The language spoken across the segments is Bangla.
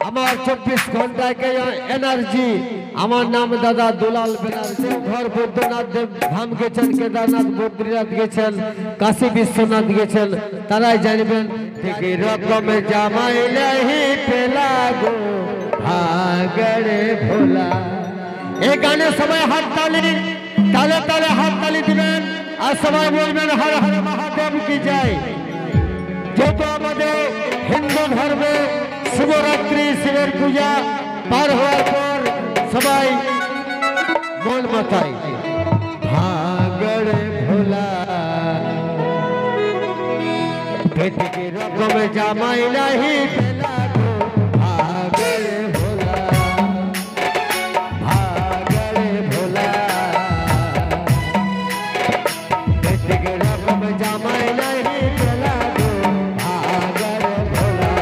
আমার 24 ঘন্টায় এনার্জি। আমার নাম দাদা দুলাল ব্যানার্জি। ঘর বৈদ্যনাথ দেব ধাম গেছেন, কেদারনাথ বদ্রীনাথ গেছেন, কাশী বিশ্বনাথ গেছেন, তারাই জানবেন। ঠিক রকমে জামাই লাহি পেলা গো ভাগড়ে ভোলা। এই গানে সবাই হাত তালি, তালে তালে হাত তালি দিবেন আর সবাই বলবেন হর হর মহাদেব কি জয়। যেহেতু আমাদের হিন্দু ধর্মে শিবরাত্রি শিবের পূজা পার হওয়ার পর সবাই মন মাথায় ভাগড়ে ভোলা। পেটকে রকমে জামাই লাহি পেলা গো ভাগড়ে ভোলা, ভাগড়ে ভোলা। পেটকে রকমে জামাই লাহি পেলা গো ভাগড়ে ভোলা।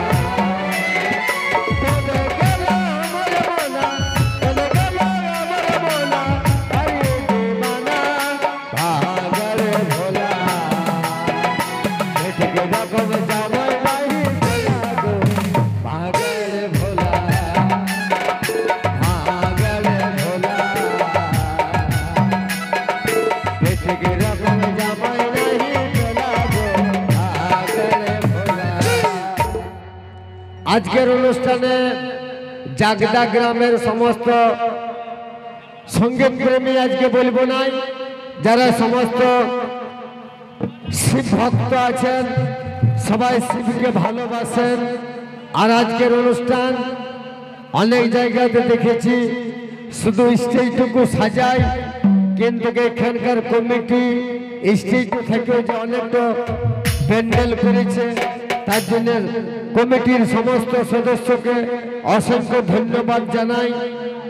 কোনে গেল আমার মোলা, কোনে গেল আমার মোলা, হরে দিবানা ভাগড়ে ভোলা। পেটকে রকমে জামাই লাহি পেলা গো ভাগড়ে ভোলা, ভাগড়ে ভোলা। পেটকে রকমে জামাই লাহি পেলা গো ভাগড়ে ভোলা। আজকের অনুষ্ঠানে জাগদা গ্রামের সমস্ত সঙ্গীত প্রেমী আজকে বলবো নাই, যারা সমস্ত শিব ভক্ত আছেন সবাই শিবকে ভালোবাসেন। আর আজকের অনুষ্ঠান অনেক জায়গাতে দেখেছি শুধু স্টেজটুকু সাজায়, কিন্তু এখানকার কমিটি স্টেজ থেকেও যে অনেকটা প্যান্ডেল করেছে, তার জন্য কমিটির সমস্ত সদস্যকে অসংখ্য ধন্যবাদ জানাই।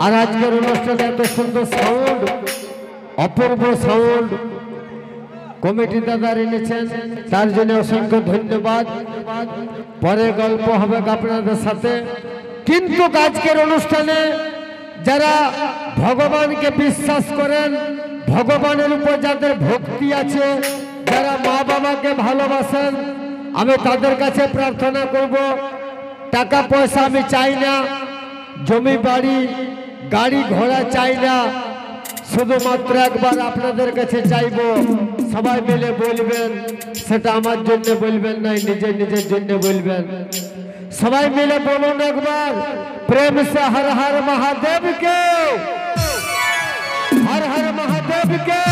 আর আজকের অনুষ্ঠানে এত সুন্দর সাউন্ড, অপূর্ব সাউন্ড কমিটি দাদা এনেছেন, তার জন্য অসংখ্য ধন্যবাদ। পরে গল্প হবে আপনাদের সাথে। কিন্তু আজকের অনুষ্ঠানে যারা ভগবানকে বিশ্বাস করেন, ভগবানের উপর যাদের ভক্তি আছে, যারা মা বাবাকে ভালোবাসেন, আমি তাদের কাছে প্রার্থনা করব, টাকা পয়সা আমি চাই না, জমি বাড়ি গাড়ি ঘোড়া চাই না, শুধুমাত্র একবার আপনাদের কাছে চাইবো, সবাই মিলে বলবেন, সেটা আমার জন্য বলবেন না, নিজের নিজের জন্য বলবেন। সবাই মিলে বলুন একবার প্রেম সে হর হর মহাদেব কে, হর হর মহাদেব কে।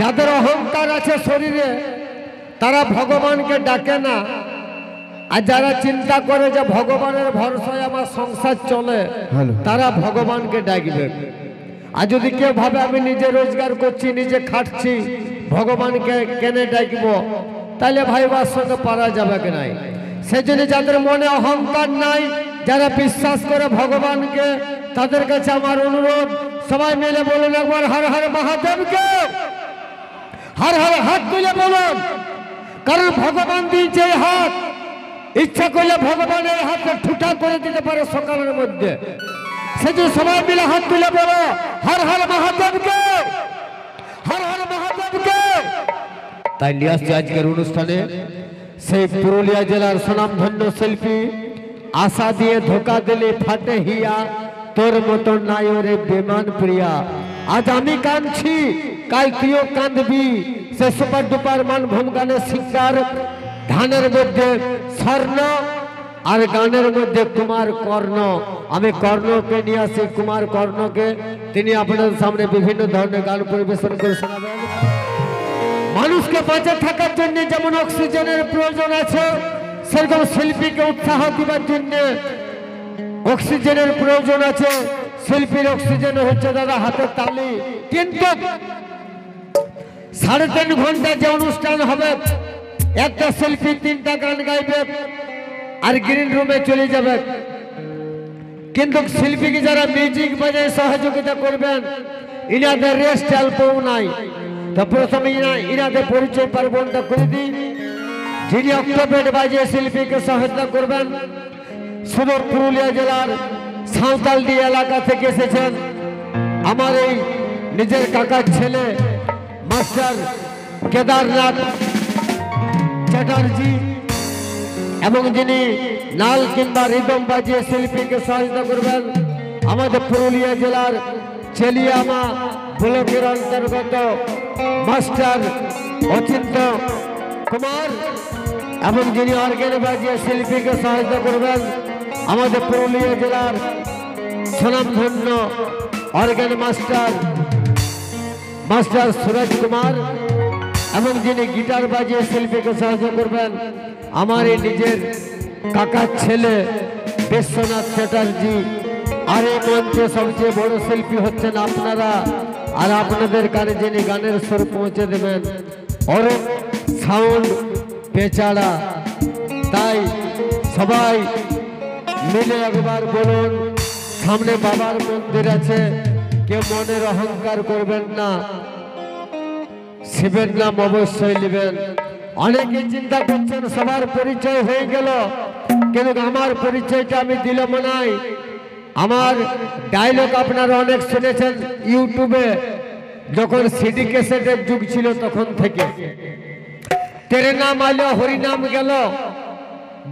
যাদের অহংকার আছে শরীরে তারা ভগবানকে ডাকে না, আর যারা চিন্তা করে যে ভগবানের ভরসায় আমার সংসার চলে, তারা ভগবানকে ডাকবে। আর যদি কেউ ভাবে আমি নিজে রোজগার করছি, নিজে খাটছি, ভগবানকে কেন ডাকবো, তাহলে ভাইবার সঙ্গে পারা যাবে কি নাই। সেজন্য যাদের মনে অহংকার নাই, যারা বিশ্বাস করে ভগবানকে, তাদের কাছে আমার অনুরোধ, সবাই মিলে বলুন একবার হর হর মহাদেবকে, হর হর হাত তুলে বলুন। কারণ ভগবান দিয়েছে হাত, ইচ্ছা করলে ভগবানের হাতে ঠুটা করে দিতে পারে সকালের মধ্যে। সেজন্য সবাই মিলে হাত তুলে বলো হর হর মহাদেবকে, হর হর মহাদেবকে। তাই নিয়ে আসছে আজকের অনুষ্ঠানে সেই পুরুলিয়া জেলার সুনামধন্য শিল্পী আশা দিয়ে ধোকা দিলে ফাটে হিয়া, তোর মতো নাই ওরে বেমান প্রিয়া। আজ আমি কাঁদছি কাল তুইও কাঁদবি, সে সুপার ডুপার মানভূম গানের শিক্ষার, ধানের মধ্যে স্বর্ণ আর গানের মধ্যে কুমার কর্ণ। আমি কর্ণকে নিয়ে আসি, কুমার কর্ণকে, তিনি আপনাদের সামনে বিভিন্ন ধরনের গান পরিবেশন করে শোনাবেন। মানুষকে বেঁচে থাকার জন্য যেমন অক্সিজেনের প্রয়োজন আছে, সেরকম শিল্পীকে উৎসাহ দেওয়ার জন্য অক্সিজেনের প্রয়োজন আছে। শিল্পীর অক্সিজেন হচ্ছে দাদা হাতের তালি। কিন্তু 3.5 ঘন্টা যে অনুষ্ঠান হবে, একটা শিল্পী 3টা গান গাইবে আর গ্রিন রুমে চলে যাবে। কিন্তু শিল্পীকে যারা মিউজিক বাজায় সহযোগিতা করবেন, ইনাদের রেস্ট অল্পও নাই। তো প্রথমে ইনাদের পরিচয় পার্বণটা করে দিই। যিনি অক্টোপেড বাজিয়ে শিল্পীকে সহায়তা করবেন, সুদূর পুরুলিয়া জেলার সাঁওতালডি এলাকা থেকে এসেছেন আমার এই নিজের কাকার ছেলে মাস্টার কেদারনাথ চ্যাটার্জি। এবং যিনি নাল কিংবা রিদম বাজিয়ে শিল্পীকে সহায়তা করবেন আমাদের পুরুলিয়া জেলার চেলিয়ামা ব্লকের অন্তর্গত মাস্টার অচিন্ত কুমার এবং যিনি অর্গেন বাজিয়ে শিল্পীকে সহায়তা করবেন আমাদের পুরুলিয়া জেলার সুনামধন্য অর্গেন মাস্টার সুরজ কুমার এবং যিনি গিটার বাজিয়ে শিল্পীকে সাহায্য করবেন আমার এই নিজের কাকার ছেলে বিশ্বনাথ চ্যাটার্জি। আর এই মঞ্চে সবচেয়ে বড় শিল্পী হচ্ছেন আপনারা, আর আপনাদের কানে যিনি গানের সুর পৌঁছে দেবেন অরূপ সাউন্ড পেচাড়া। তাই সবাই মিলে একবার বলুন, সামনে বাবার মন্দির আছে, কেউ মনের অহংকার করবেন না, শিবের নাম অবশ্যই নেবেন। অনেকে চিন্তা করছেন সবার পরিচয় হয়ে গেল, কিন্তু আমার পরিচয়টা আমি দিলাম নাই। আমার ডায়লগ আপনারা অনেক শুনেছেন ইউটিউবে, যখন সিডি ক্যাসেটের যুগ ছিল তখন থেকে। তেরে নাম আলো হরিনাম গেল,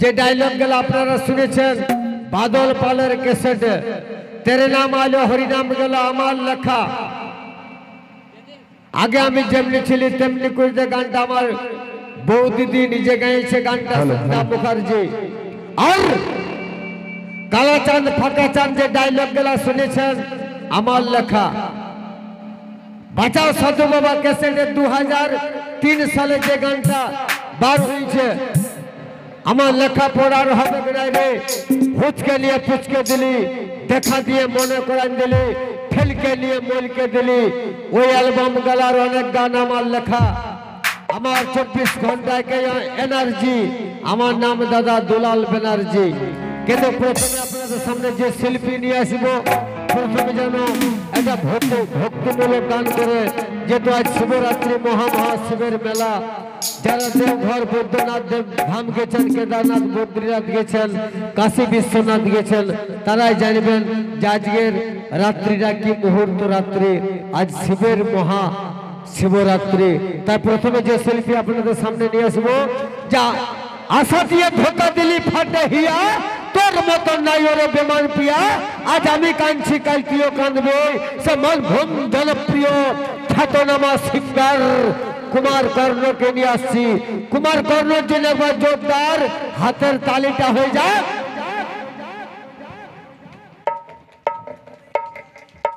যে ডায়লগ গেল আপনারা শুনেছেন বাদল পালের ক্যাসেটে। তেরে নাম আলো হরিনাম গেল আমার লেখা। আগে আমি যেমনি ছিলি তেমনি করতে গানটা আমার বউ দিদি নিজে গাইছে গানটা সন্ধ্যা মুখার্জি। আর কালা চাঁদ ফাঁকা চাঁদ যে ডায়লগ গুলা শুনেছেন আমার লেখা। বাঁচাও সাধু বাবা ক্যাসেটে 2003 সালে যে গানটা বার হয়েছে আমার লেখা পড়ার হবে রে, হুচকে নিয়ে পুচকে দিলি, দেখা দিয়ে মনে করান দিলি, ফেলকে নিয়ে মলকে দিলি। ওই অ্যালবাম গলার অনেক গান আমার লেখা। আমার 24 ঘন্টায় এনার্জি, আমার নাম দাদা দুলাল ব্যানার্জি। কিন্তু প্রথমে আপনাদের সামনে যে শিল্পী নিয়ে আসবো, প্রথমে যেন একটা ভক্তিমূলক গান করে, যেহেতু আজ শিবরাত্রি মহাশিবের মেলা। যারা দেওঘর বৈদ্যনাথ ধাম গেছেন, কেদারনাথ বদ্রীনাথ গেছেন, কাশী বিশ্বনাথ গেছেন, তারাই জানবেন যে আজকের রাত্রিটা কি মুহূর্ত রাত্রি, আজ শিবের মহা শিবরাত্রি। তাই প্রথমে যে শিল্পী আপনাদের সামনে নিয়ে আসবো, যা আশা দিয়ে ধোকা দিলি ফাটে হিয়া, তোর মতন নাই ওরে বেমান পিয়া, আজ আমি কাঁদছি কাল তুইও কাঁদবে। সে মানভূম জনপ্রিয় খ্যাতনামা সিঙ্গার কুমার কর্ণকে নিয়ে আসছি। কুমার কর্ণের জন্য একবার জোরদার হাতের তালিটা হয়ে যায়।